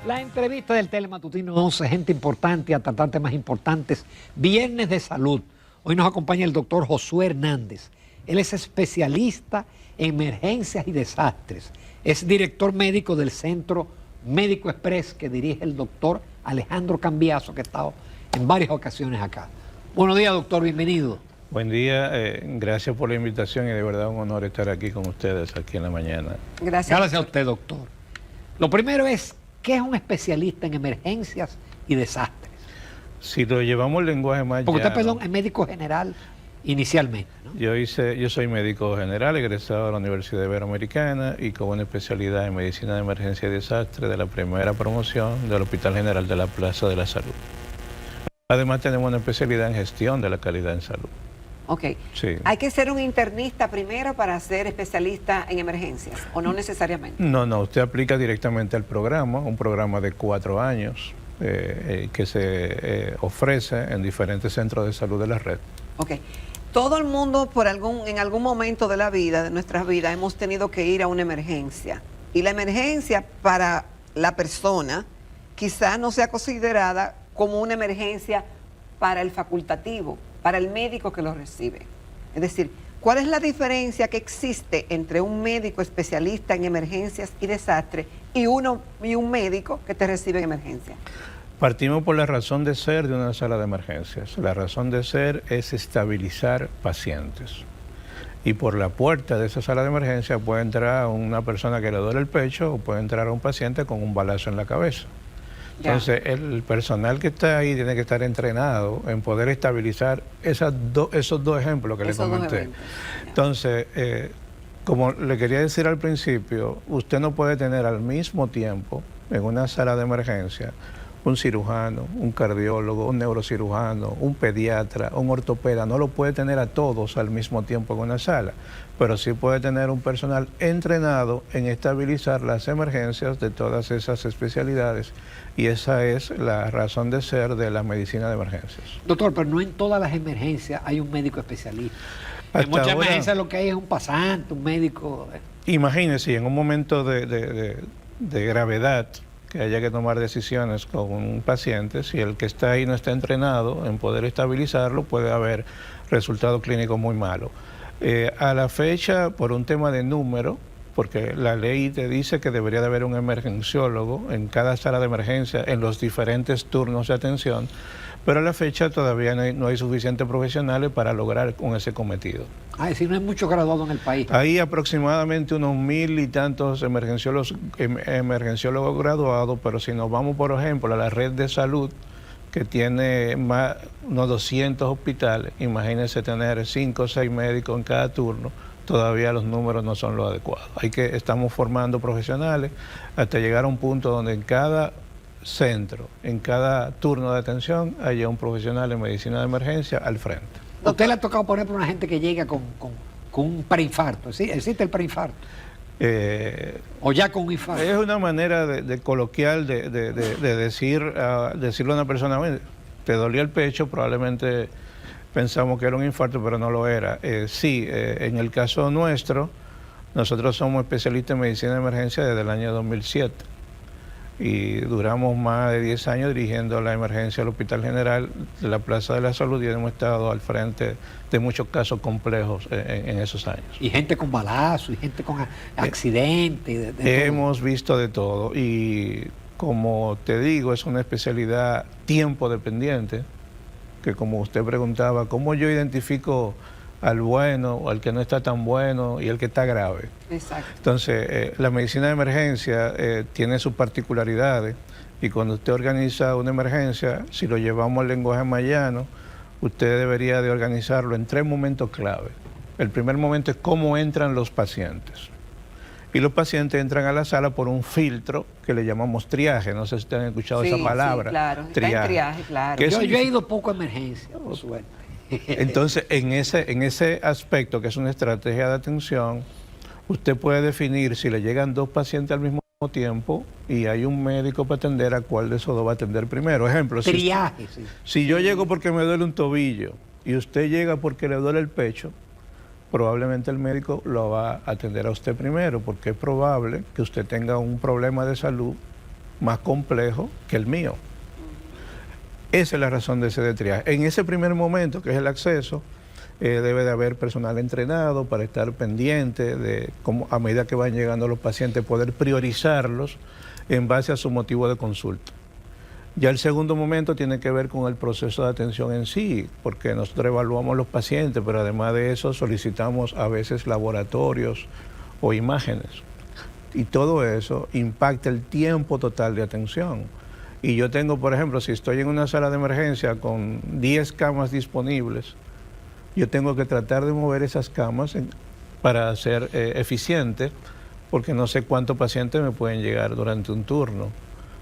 La entrevista del Telematutino 11, gente importante a tratar temas importantes, viernes de salud. Hoy nos acompaña el doctor Josué Hernández. Él es especialista en emergencias y desastres. Es director médico del Centro Médico Express que dirige el doctor Alejandro Cambiaso, que ha estado en varias ocasiones acá. Buenos días, doctor, bienvenido. Buen día, gracias por la invitación y de verdad un honor estar aquí con ustedes aquí en la mañana. Gracias a usted, doctor. Lo primero es, ¿qué es un especialista en emergencias y desastres? Si lo llevamos al lenguaje más Porque usted, llano, perdón, es médico general inicialmente, ¿no? yo soy médico general, egresado de la Universidad Iberoamericana y con una especialidad en medicina de emergencia y desastre de la primera promoción del Hospital General de la Plaza de la Salud. Además tenemos una especialidad en gestión de la calidad en salud. Ok. Sí. ¿Hay que ser un internista primero para ser especialista en emergencias o no necesariamente? No, usted aplica directamente al programa, un programa de 4 años que se ofrece en diferentes centros de salud de la red. Ok. Todo el mundo en algún momento de la vida, de nuestras vidas, hemos tenido que ir a una emergencia. Y la emergencia para la persona quizás no sea considerada como una emergencia para el facultativo, para el médico que lo recibe. Es decir, ¿cuál es la diferencia que existe entre un médico especialista en emergencias y desastres y un médico que te recibe en emergencia? Partimos por la razón de ser de una sala de emergencias. La razón de ser es estabilizar pacientes. Y por la puerta de esa sala de emergencia puede entrar una persona que le duele el pecho o puede entrar un paciente con un balazo en la cabeza. Entonces, el personal que está ahí tiene que estar entrenado en poder estabilizar esos dos ejemplos que le comenté. Entonces, como le quería decir al principio, usted no puede tener al mismo tiempo en una sala de emergencia un cirujano, un cardiólogo, un neurocirujano, un pediatra, un ortopeda. No lo puede tener a todos al mismo tiempo en una sala, pero sí puede tener un personal entrenado en estabilizar las emergencias de todas esas especialidades, y esa es la razón de ser de la medicina de emergencias. Doctor, pero no en todas las emergencias hay un médico especialista. En muchas emergencias lo que hay es un pasante, un médico. Imagínese, en un momento de gravedad, que haya que tomar decisiones con un paciente, si el que está ahí no está entrenado en poder estabilizarlo, puede haber resultados clínicos muy malos. A la fecha, por un tema de número, porque la ley te dice que debería de haber un emergenciólogo en cada sala de emergencia, en los diferentes turnos de atención, pero a la fecha todavía no hay suficientes profesionales para lograr con ese cometido. Es decir, no hay muchos graduados en el país. Hay aproximadamente unos 1000 y tantos emergenciólogos graduados, pero si nos vamos, por ejemplo, a la red de salud, que tiene unos 200 hospitales, imagínense tener 5 o 6 médicos en cada turno, todavía los números no son los adecuados. Estamos formando profesionales hasta llegar a un punto donde en cada centro, en cada turno de atención, haya un profesional en medicina de emergencia al frente. ¿A usted le ha tocado, por ejemplo, una gente que llega con un preinfarto? ¿Sí? ¿Existe el preinfarto? ¿O ya con un infarto? Es una manera coloquial de decirle a una persona, te dolía el pecho, probablemente pensamos que era un infarto, pero no lo era. Sí, en el caso nuestro, nosotros somos especialistas en medicina de emergencia desde el año 2007. Y duramos más de 10 años dirigiendo la emergencia del Hospital General de la Plaza de la Salud y hemos estado al frente de muchos casos complejos en esos años. Y gente con balazo, y gente con accidentes. Hemos visto de todo y, como te digo, es una especialidad tiempo dependiente, que como usted preguntaba, ¿cómo yo identifico al bueno o al que no está tan bueno y al que está grave? Exacto. Entonces, la medicina de emergencia tiene sus particularidades, y cuando usted organiza una emergencia, si lo llevamos al lenguaje más llano, usted debería de organizarlo en 3 momentos clave. El primer momento es cómo entran los pacientes. Y los pacientes entran a la sala por un filtro que le llamamos triaje. No sé si ustedes han escuchado esa palabra. Sí, claro. Triaje. Está en triaje, claro. Yo he ido poco a emergencia, por suerte. Entonces, en ese aspecto, que es una estrategia de atención, usted puede definir si le llegan 2 pacientes al mismo tiempo y hay un médico para atender, a cuál de esos 2 va a atender primero. Ejemplo, triaje, si yo llego porque me duele un tobillo y usted llega porque le duele el pecho, probablemente el médico lo va a atender a usted primero, porque es probable que usted tenga un problema de salud más complejo que el mío. Esa es la razón de ese triaje. En ese primer momento, que es el acceso, debe de haber personal entrenado para estar pendiente de cómo, a medida que van llegando los pacientes, poder priorizarlos en base a su motivo de consulta. Ya el segundo momento tiene que ver con el proceso de atención en sí, porque nosotros evaluamos los pacientes, pero además de eso solicitamos a veces laboratorios o imágenes. Y todo eso impacta el tiempo total de atención. Y yo tengo, por ejemplo, si estoy en una sala de emergencia con 10 camas disponibles, yo tengo que tratar de mover esas camas para ser eficiente, porque no sé cuántos pacientes me pueden llegar durante un turno.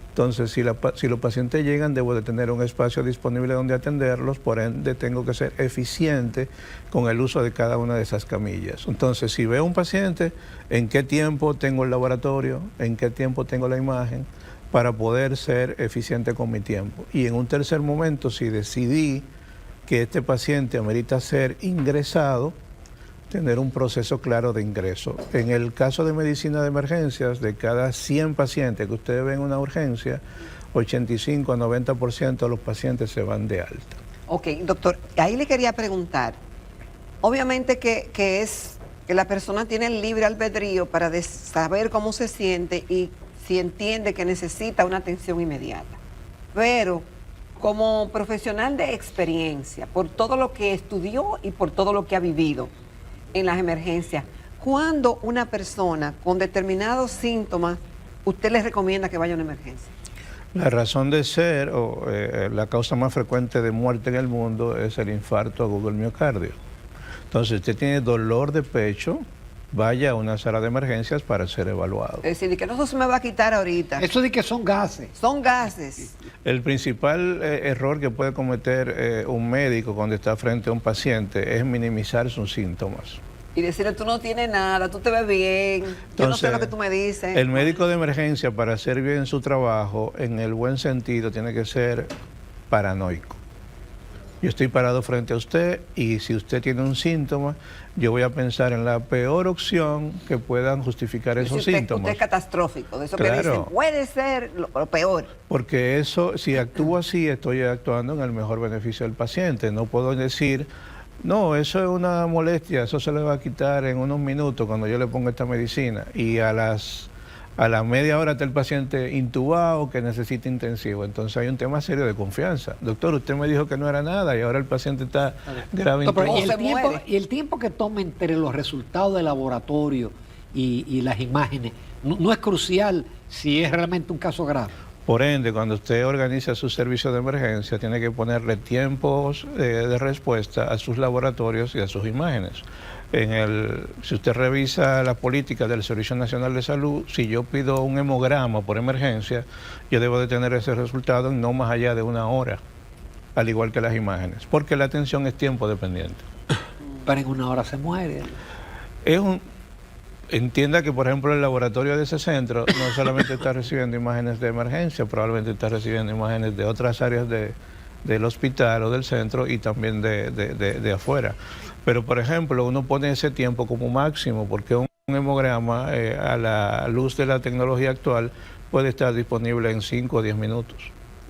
Entonces, si los pacientes llegan, debo de tener un espacio disponible donde atenderlos, por ende tengo que ser eficiente con el uso de cada una de esas camillas. Entonces, si veo un paciente, ¿en qué tiempo tengo el laboratorio? ¿En qué tiempo tengo la imagen? Para poder ser eficiente con mi tiempo. Y en un tercer momento, si decidí que este paciente amerita ser ingresado, tener un proceso claro de ingreso. En el caso de medicina de emergencias, de cada 100 pacientes que ustedes ven en una urgencia, 85 a 90% de los pacientes se van de alta. Ok, doctor, ahí le quería preguntar, obviamente que la persona tiene el libre albedrío para saber cómo se siente y si entiende que necesita una atención inmediata, pero como profesional de experiencia, por todo lo que estudió y por todo lo que ha vivido en las emergencias, ¿cuándo una persona con determinados síntomas usted les recomienda que vaya a una emergencia? La razón de ser o la causa más frecuente de muerte en el mundo es el infarto agudo del miocardio. Entonces, usted tiene dolor de pecho, vaya a una sala de emergencias para ser evaluado. Es decir, que no se me va a quitar ahorita. Eso de que son gases. Son gases. El principal error que puede cometer un médico cuando está frente a un paciente es minimizar sus síntomas. Y decirle, tú no tienes nada, tú te ves bien, entonces, yo no sé lo que tú me dices. El médico de emergencia, para hacer bien su trabajo, en el buen sentido, tiene que ser paranoico. Yo estoy parado frente a usted y si usted tiene un síntoma, yo voy a pensar en la peor opción que puedan justificar esos síntomas. Usted es catastrófico, de eso Claro. que dicen, puede ser lo peor. Porque eso, si actúo así, estoy actuando en el mejor beneficio del paciente. No puedo decir, no, eso es una molestia, eso se le va a quitar en unos minutos cuando yo le ponga esta medicina. Y a la media hora está el paciente intubado que necesita intensivo. Entonces hay un tema serio de confianza. Doctor, usted me dijo que no era nada y ahora el paciente está grave intubado. ¿Y el tiempo que toma entre los resultados del laboratorio y las imágenes no es crucial si es realmente un caso grave? Por ende, cuando usted organiza su servicio de emergencia, tiene que ponerle tiempos de respuesta a sus laboratorios y a sus imágenes. Si usted revisa la política del Servicio Nacional de Salud, si yo pido un hemograma por emergencia, yo debo de tener ese resultado en no más allá de 1 hora, al igual que las imágenes, porque la atención es tiempo dependiente. Pero en 1 hora se muere. Entienda que, por ejemplo, el laboratorio de ese centro no solamente está recibiendo imágenes de emergencia, probablemente está recibiendo imágenes de otras áreas del hospital o del centro y también de afuera. Pero, por ejemplo, uno pone ese tiempo como máximo porque un hemograma a la luz de la tecnología actual puede estar disponible en 5 o 10 minutos.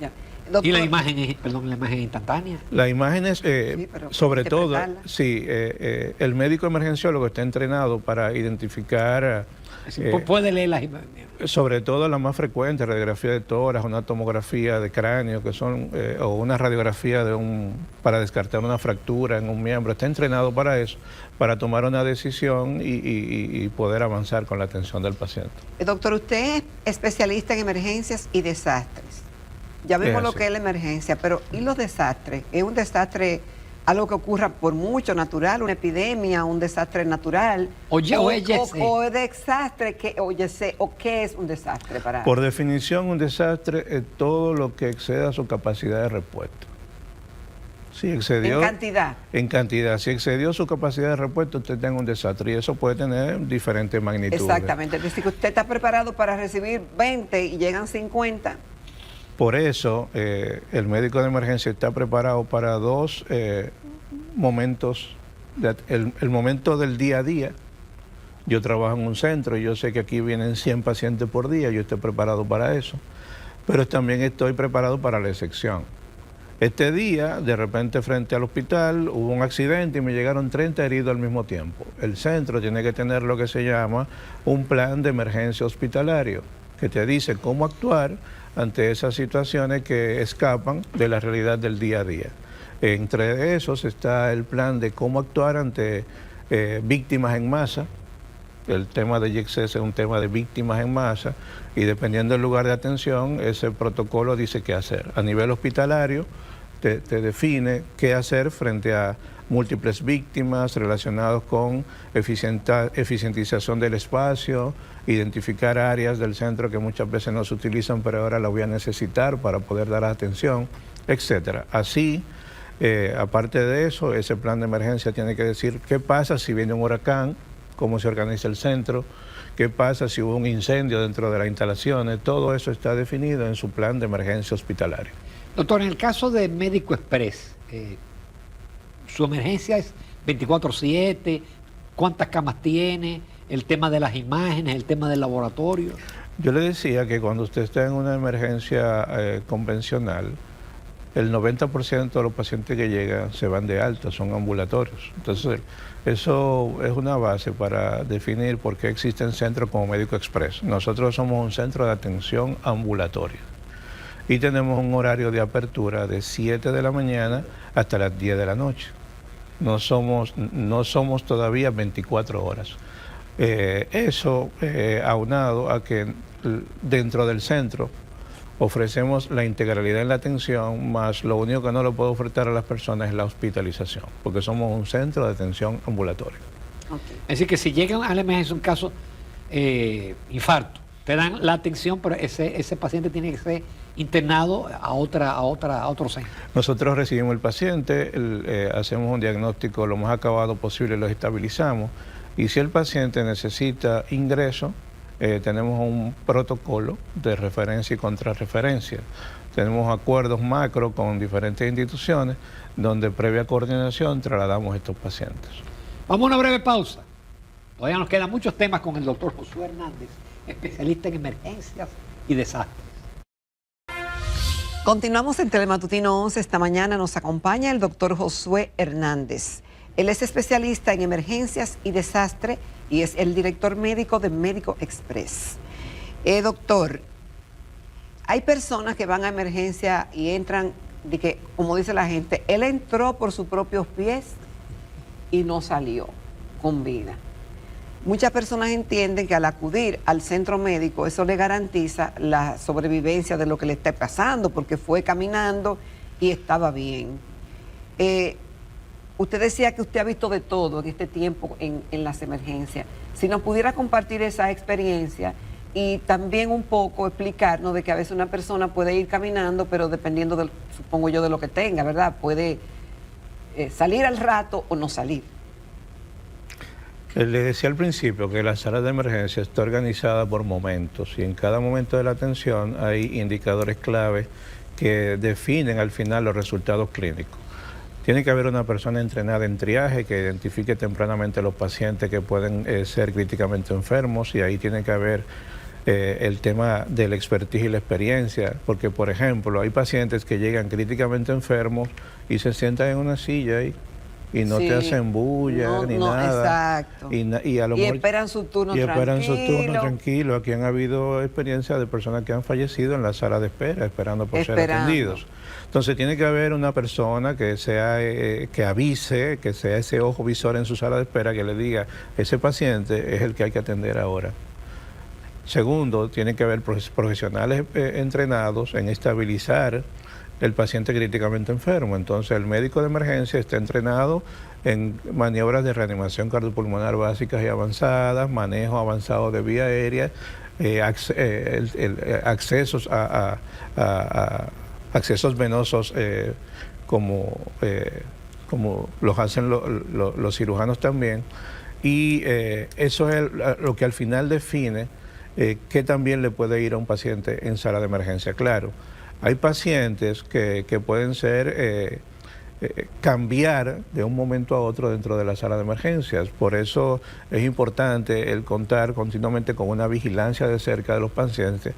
Ya. Doctor, y la imagen instantánea. La imagen es, sí, sobre todo, sí, el médico emergenciólogo está entrenado para identificar... puede leer las imágenes. Sobre todo la más frecuente, radiografía de tórax, una tomografía de cráneo, que son, o una radiografía para descartar una fractura en un miembro. Está entrenado para eso, para tomar una decisión y poder avanzar con la atención del paciente. Doctor, usted es especialista en emergencias y desastres. Ya vimos lo que es la emergencia, pero ¿y los desastres? ¿Es un desastre algo que ocurra por mucho natural, una epidemia, un desastre natural? O desastre, o qué es un desastre para... Por definición, un desastre es todo lo que exceda su capacidad de respuesta. Si excedió, ¿En cantidad? En cantidad. Si excedió su capacidad de respuesta, usted tiene un desastre y eso puede tener diferentes magnitudes. Exactamente. Es decir, que usted está preparado para recibir 20 y llegan 50... Por eso, el médico de emergencia está preparado para 2 momentos, el momento del día a día, Yo trabajo en un centro y yo sé que aquí vienen 100 pacientes por día, yo estoy preparado para eso, pero también estoy preparado para la excepción. Este día, de repente frente al hospital, hubo un accidente y me llegaron 30 heridos al mismo tiempo. El centro tiene que tener lo que se llama un plan de emergencia hospitalario, que te dice cómo actuar ante esas situaciones que escapan de la realidad del día a día. Entre esos está el plan de cómo actuar ante víctimas en masa. El tema de IEXS es un tema de víctimas en masa y dependiendo del lugar de atención, ese protocolo dice qué hacer. A nivel hospitalario, te define qué hacer frente a múltiples víctimas relacionados con eficientización del espacio, identificar áreas del centro que muchas veces no se utilizan, pero ahora las voy a necesitar para poder dar atención, etcétera. Así, aparte de eso, ese plan de emergencia tiene que decir qué pasa si viene un huracán, cómo se organiza el centro, qué pasa si hubo un incendio dentro de las instalaciones, todo eso está definido en su plan de emergencia hospitalario. Doctor, en el caso de Médico Express, su emergencia es 24/7, ¿cuántas camas tiene? El tema de las imágenes, el tema del laboratorio. Yo le decía que cuando usted está en una emergencia convencional, el 90% de los pacientes que llegan se van de alta, son ambulatorios. Entonces, eso es una base para definir por qué existen centros como Médico Express. Nosotros somos un centro de atención ambulatoria y tenemos un horario de apertura de 7 de la mañana hasta las 10 de la noche. No somos todavía 24 horas. Eso aunado a que dentro del centro ofrecemos la integralidad en la atención, más lo único que no le puedo ofrecer a las personas es la hospitalización, porque somos un centro de atención ambulatoria. Okay. Es decir, que si llegan a la emergencia un caso infarto, te dan la atención, pero ese paciente tiene que ser internado a otro centro. Nosotros recibimos el paciente, hacemos un diagnóstico lo más acabado posible, lo estabilizamos, y si el paciente necesita ingreso, tenemos un protocolo de referencia y contrarreferencia. Tenemos acuerdos macro con diferentes instituciones donde previa coordinación trasladamos a estos pacientes. Vamos a una breve pausa. Todavía nos quedan muchos temas con el doctor Josué Hernández, especialista en emergencias y desastres. Continuamos en Telematutino 11. Esta mañana nos acompaña el doctor Josué Hernández. Él es especialista en emergencias y desastre y es el director médico de Médico Express. Doctor, hay personas que van a emergencia y entran, de que, como dice la gente, él entró por sus propios pies y no salió con vida. Muchas personas entienden que al acudir al centro médico eso le garantiza la sobrevivencia de lo que le está pasando porque fue caminando y estaba bien. Usted decía que usted ha visto de todo en este tiempo en las emergencias. Si nos pudiera compartir esa experiencia y también un poco explicarnos de que a veces una persona puede ir caminando, pero dependiendo, supongo yo, de lo que tenga, ¿verdad? Puede salir al rato o no salir. Le decía al principio que la sala de emergencia está organizada por momentos y en cada momento de la atención hay indicadores clave que definen al final los resultados clínicos. Tiene que haber una persona entrenada en triaje que identifique tempranamente los pacientes que pueden ser críticamente enfermos y ahí tiene que haber el tema del expertise y la experiencia, porque por ejemplo hay pacientes que llegan críticamente enfermos y se sientan en una silla y no te hacen bulla ni nada. Exacto. Y a lo mejor esperan su turno tranquilo. Aquí han habido experiencias de personas que han fallecido en la sala de espera, esperando por ser atendidos. Entonces tiene que haber una persona que sea, que avise, que sea ese ojo visor en su sala de espera, que le diga, ese paciente es el que hay que atender ahora. Segundo, tiene que haber profesionales entrenados en estabilizar el paciente críticamente enfermo. Entonces el médico de emergencia está entrenado en maniobras de reanimación cardiopulmonar básicas y avanzadas, manejo avanzado de vía aérea, accesos accesos venosos como los hacen los cirujanos también. Y eso es lo que al final define qué también le puede ir a un paciente en sala de emergencia. Claro, hay pacientes que pueden ser cambiar de un momento a otro dentro de la sala de emergencias. Por eso es importante el contar continuamente con una vigilancia de cerca de los pacientes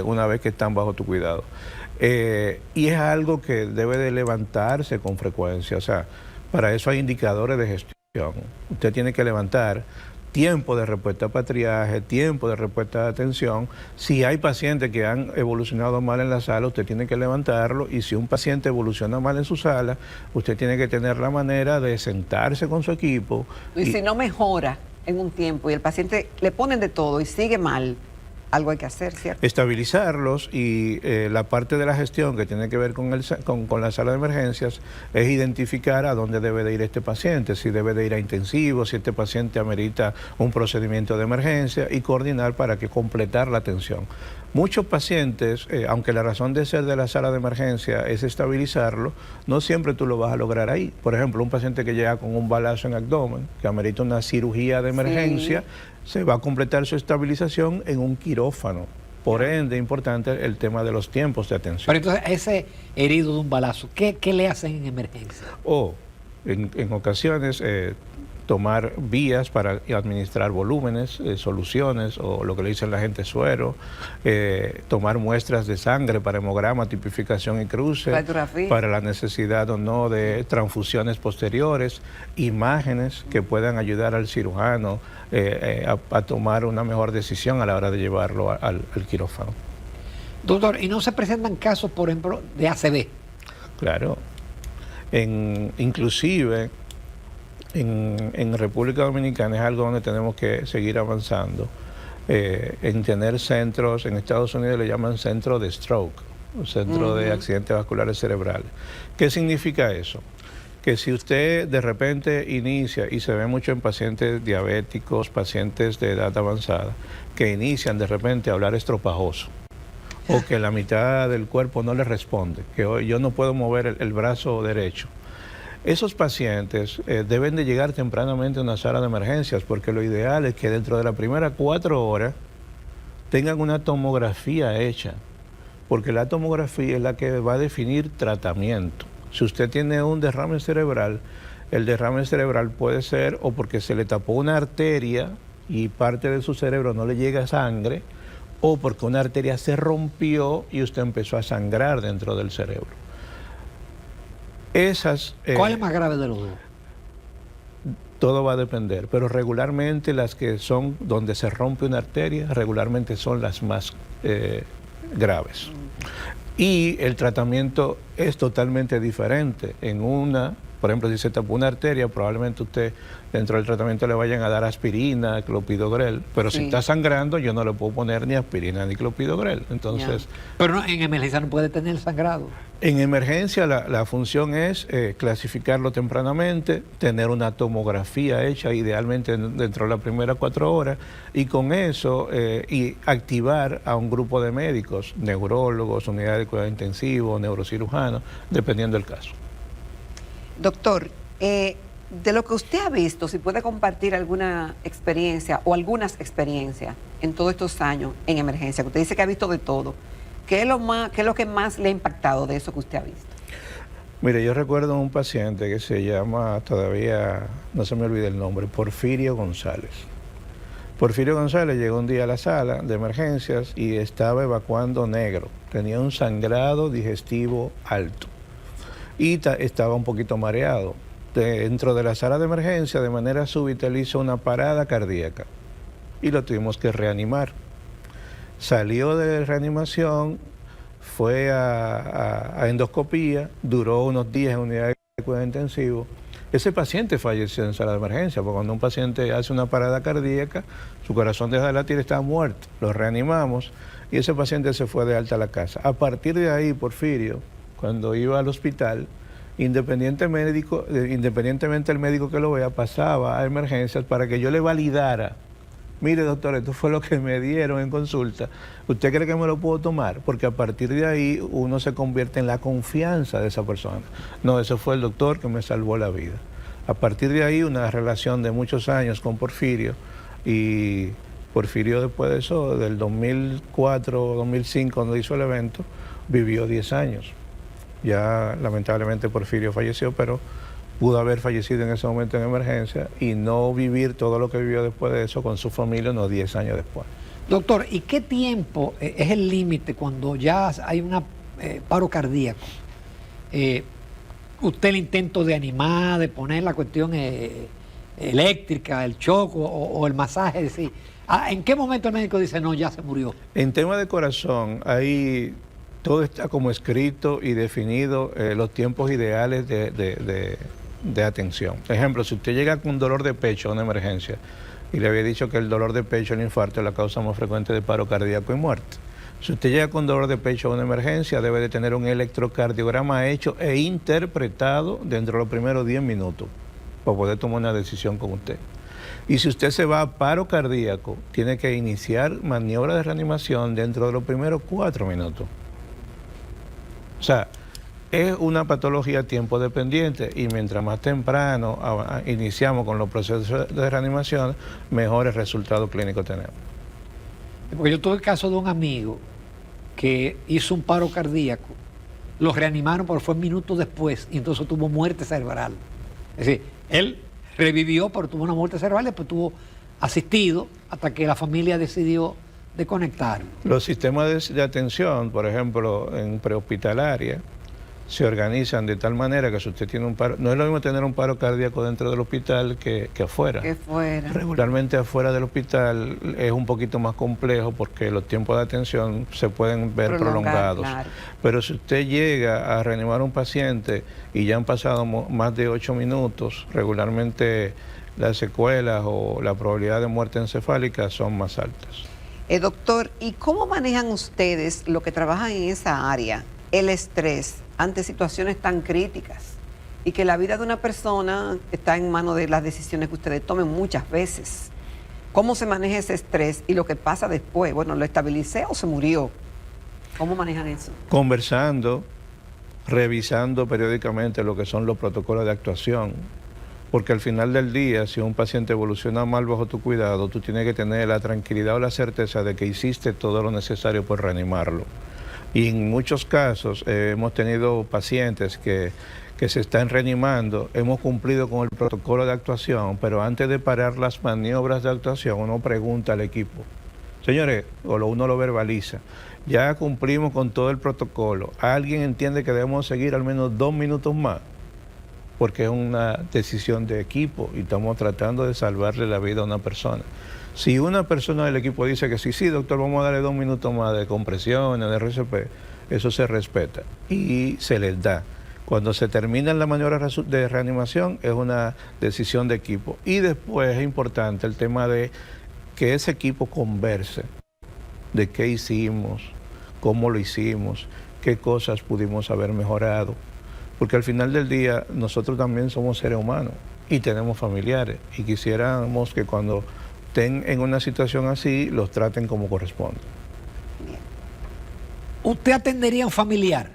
una vez que están bajo tu cuidado. Y es algo que debe de levantarse con frecuencia. O sea, para eso hay indicadores de gestión. Usted tiene que levantar tiempo de respuesta para triaje, tiempo de respuesta de atención. Si hay pacientes que han evolucionado mal en la sala, usted tiene que levantarlo, y si un paciente evoluciona mal en su sala, usted tiene que tener la manera de sentarse con su equipo. Y si no mejora en un tiempo y el paciente le ponen de todo y sigue mal, algo hay que hacer, ¿cierto? Estabilizarlos, y la parte de la gestión que tiene que ver con la sala de emergencias es identificar a dónde debe de ir este paciente, si debe de ir a intensivo, si este paciente amerita un procedimiento de emergencia, y coordinar para que completar la atención. Muchos pacientes, aunque la razón de ser de la sala de emergencia es estabilizarlo, no siempre tú lo vas a lograr ahí. Por ejemplo, un paciente que llega con un balazo en abdomen, que amerita una cirugía de emergencia, se va a completar su estabilización en un quirófano. Por ende, importante el tema de los tiempos de atención. Pero entonces, ese herido de un balazo, ¿qué le hacen en emergencia? O, en ocasiones, tomar vías para administrar volúmenes, soluciones, o lo que le dicen la gente suero, tomar muestras de sangre para hemograma, tipificación y cruce, para la necesidad o no de transfusiones posteriores, imágenes que puedan ayudar al cirujano a tomar una mejor decisión a la hora de llevarlo al quirófano. Doctor, ¿y no se presentan casos, por ejemplo, de ACV? Claro. Inclusive, en República Dominicana es algo donde tenemos que seguir avanzando, en tener centros. En Estados Unidos le llaman centro de stroke, centro de accidentes vasculares cerebrales. ¿Qué significa eso? Que si usted de repente inicia, y se ve mucho en pacientes diabéticos, pacientes de edad avanzada, que inician de repente a hablar estropajoso, o que la mitad del cuerpo no le responde, que hoy yo no puedo mover el brazo derecho. Esos pacientes deben de llegar tempranamente a una sala de emergencias, porque lo ideal es que dentro de las primeras 4 horas tengan una tomografía hecha, porque la tomografía es la que va a definir tratamiento. Si usted tiene un derrame cerebral, el derrame cerebral puede ser o porque se le tapó una arteria y parte de su cerebro no le llega sangre, o porque una arteria se rompió y usted empezó a sangrar dentro del cerebro. ¿Cuál es más grave de los dos? Todo va a depender, pero regularmente las que son donde se rompe una arteria, regularmente son las más graves. Y el tratamiento es totalmente diferente. Por ejemplo, si se tapó una arteria, probablemente usted dentro del tratamiento le vayan a dar aspirina, clopidogrel, pero si está sangrando, yo no le puedo poner ni aspirina ni clopidogrel. Entonces, pero en emergencia no puede tener sangrado. En emergencia la función es clasificarlo tempranamente, tener una tomografía hecha idealmente dentro de las primeras 4 horas, y con eso y activar a un grupo de médicos, neurólogos, unidades de cuidado intensivo, neurocirujanos, dependiendo del caso. Doctor, de lo que usted ha visto, si puede compartir alguna experiencia o algunas experiencias en todos estos años en emergencia, que usted dice que ha visto de todo, ¿qué es lo que más le ha impactado de eso que usted ha visto? Mire, yo recuerdo un paciente que se llama, todavía no se me olvida el nombre, Porfirio González. Porfirio González llegó un día a la sala de emergencias y estaba evacuando negro, tenía un sangrado digestivo alto y estaba un poquito mareado. Dentro de la sala de emergencia, de manera súbita, le hizo una parada cardíaca y lo tuvimos que reanimar. Salió de reanimación, fue a endoscopía, duró unos días en unidad de cuidado intensivo. Ese paciente falleció en sala de emergencia, porque cuando un paciente hace una parada cardíaca, su corazón deja de latir y está muerto. Lo reanimamos y ese paciente se fue de alta a la casa. A partir de ahí, Porfirio, cuando iba al hospital, independientemente del médico que lo vea, pasaba a emergencias para que yo le validara. Mire, doctor, esto fue lo que me dieron en consulta. ¿Usted cree que me lo puedo tomar? Porque a partir de ahí uno se convierte en la confianza de esa persona. No, ese fue el doctor que me salvó la vida. A partir de ahí una relación de muchos años con Porfirio, y Porfirio después de eso, del 2004, 2005, cuando hizo el evento, vivió 10 años. Ya lamentablemente Porfirio falleció, pero pudo haber fallecido en ese momento en emergencia y no vivir todo lo que vivió después de eso con su familia unos 10 años después. Doctor, ¿y qué tiempo es el límite cuando ya hay un paro cardíaco? Usted el intento de animar, de poner la cuestión eléctrica, el shock o el masaje, es decir, ¿en qué momento el médico dice no, ya se murió? En tema de corazón, ahí todo está como escrito y definido, los tiempos ideales de atención. Por ejemplo, si usted llega con dolor de pecho a una emergencia, y le había dicho que el dolor de pecho, el infarto, es la causa más frecuente de paro cardíaco y muerte. Si usted llega con dolor de pecho a una emergencia, debe de tener un electrocardiograma hecho e interpretado dentro de los primeros 10 minutos para poder tomar una decisión con usted. Y si usted se va a paro cardíaco, tiene que iniciar maniobra de reanimación dentro de los primeros 4 minutos. O sea, es una patología tiempo dependiente y mientras más temprano iniciamos con los procesos de reanimación, mejores resultados clínicos tenemos. Porque yo tuve el caso de un amigo que hizo un paro cardíaco, lo reanimaron pero fue minutos después y entonces tuvo muerte cerebral. Es decir, él revivió pero tuvo una muerte cerebral y después tuvo asistido hasta que la familia decidió desconectarlo. Los sistemas de atención, por ejemplo, en prehospitalaria, se organizan de tal manera que si usted tiene un paro, no es lo mismo tener un paro cardíaco dentro del hospital que afuera. Que fuera. Regularmente afuera del hospital es un poquito más complejo porque los tiempos de atención se pueden ver prolongados. Claro. Pero si usted llega a reanimar a un paciente y ya han pasado más de 8 minutos, regularmente las secuelas o la probabilidad de muerte encefálica son más altas. Doctor, ¿y cómo manejan ustedes, los que trabajan en esa área, el estrés ante situaciones tan críticas y que la vida de una persona está en manos de las decisiones que ustedes tomen muchas veces? ¿Cómo se maneja ese estrés y lo que pasa después? Bueno, ¿lo estabilicé o se murió? ¿Cómo manejan eso? Conversando, revisando periódicamente lo que son los protocolos de actuación, porque al final del día, si un paciente evoluciona mal bajo tu cuidado, tú tienes que tener la tranquilidad o la certeza de que hiciste todo lo necesario por reanimarlo. Y en muchos casos hemos tenido pacientes que se están reanimando, hemos cumplido con el protocolo de actuación, pero antes de parar las maniobras de actuación uno pregunta al equipo, señores, uno lo verbaliza, ya cumplimos con todo el protocolo, ¿alguien entiende que debemos seguir al menos 2 minutos más? Porque es una decisión de equipo y estamos tratando de salvarle la vida a una persona. Si una persona del equipo dice que sí, doctor, vamos a darle 2 minutos más de compresiones, de RCP, eso se respeta y se les da. Cuando se termina la maniobra de reanimación es una decisión de equipo. Y después es importante el tema de que ese equipo converse de qué hicimos, cómo lo hicimos, qué cosas pudimos haber mejorado. Porque al final del día nosotros también somos seres humanos y tenemos familiares y quisiéramos que cuando estén en una situación así los traten como corresponde. ¿Usted atendería a un familiar?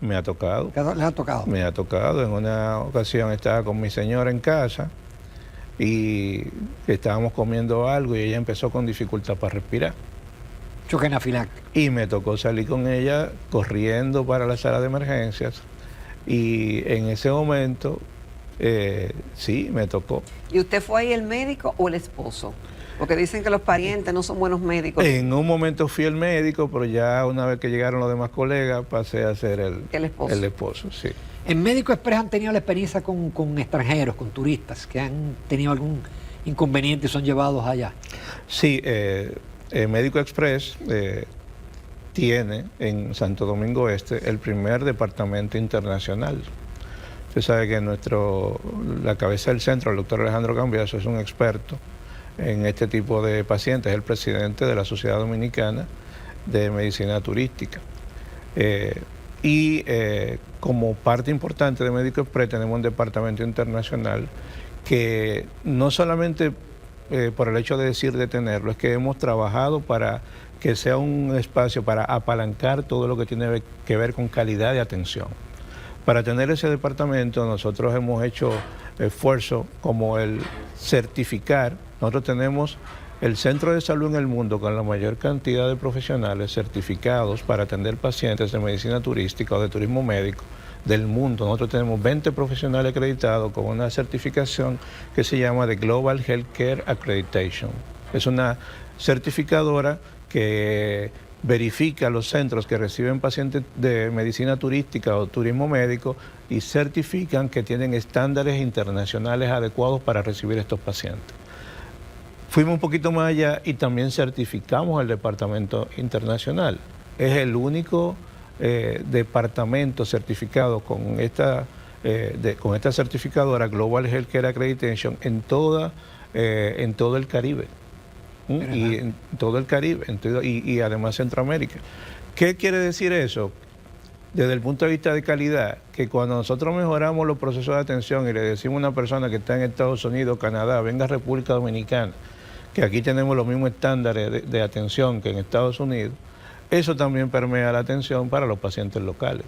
Me ha tocado. ¿Le ha tocado? Me ha tocado. En una ocasión estaba con mi señora en casa y estábamos comiendo algo y ella empezó con dificultad para respirar. Choque anafiláctico. Y me tocó salir con ella corriendo para la sala de emergencias y en ese momento sí, me tocó. ¿Y usted fue ahí el médico o el esposo? Porque dicen que los parientes no son buenos médicos. En un momento fui el médico, pero ya una vez que llegaron los demás colegas pasé a ser el esposo, sí. ¿En Médico Express han tenido la experiencia con extranjeros, con turistas que han tenido algún inconveniente y son llevados allá? Sí, Médico Express tiene en Santo Domingo Este el primer departamento internacional. Usted sabe que la cabeza del centro, el doctor Alejandro Cambiaso, es un experto en este tipo de pacientes, es el presidente de la Sociedad Dominicana de Medicina Turística. Como parte importante de Médico Express tenemos un departamento internacional que no solamente por el hecho de tenerlo, es que hemos trabajado para que sea un espacio para apalancar todo lo que tiene que ver con calidad de atención. Para tener ese departamento nosotros hemos hecho esfuerzos como el certificar. Nosotros tenemos el centro de salud en el mundo con la mayor cantidad de profesionales certificados para atender pacientes de medicina turística o de turismo médico del mundo. Nosotros tenemos 20 profesionales acreditados con una certificación que se llama de Global Healthcare Accreditation. Es una certificadora que verifica los centros que reciben pacientes de medicina turística o turismo médico y certifican que tienen estándares internacionales adecuados para recibir estos pacientes. Fuimos un poquito más allá y también certificamos el departamento internacional. Es el único departamento certificado con esta certificadora Global Healthcare Accreditation en todo el Caribe. Y en todo el Caribe y además Centroamérica. ¿Qué quiere decir eso? Desde el punto de vista de calidad, que cuando nosotros mejoramos los procesos de atención y le decimos a una persona que está en Estados Unidos, Canadá, venga a República Dominicana, que aquí tenemos los mismos estándares de atención que en Estados Unidos, eso también permea la atención para los pacientes locales.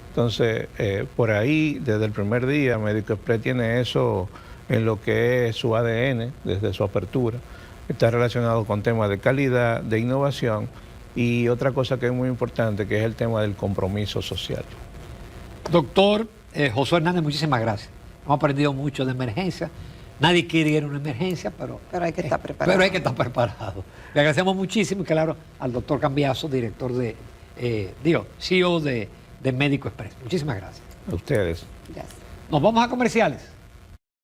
Entonces, por ahí, desde el primer día, Médico Express tiene eso en lo que es su ADN, desde su apertura. Está relacionado con temas de calidad, de innovación y otra cosa que es muy importante, que es el tema del compromiso social. Doctor Josué Hernández, muchísimas gracias. Hemos aprendido mucho de emergencia. Nadie quiere ir a una emergencia, pero hay que estar preparado. Pero hay que estar preparado. Le agradecemos muchísimo y claro al doctor Cambiaso, director CEO de Médico Express. Muchísimas gracias. A ustedes. Gracias. Nos vamos a comerciales.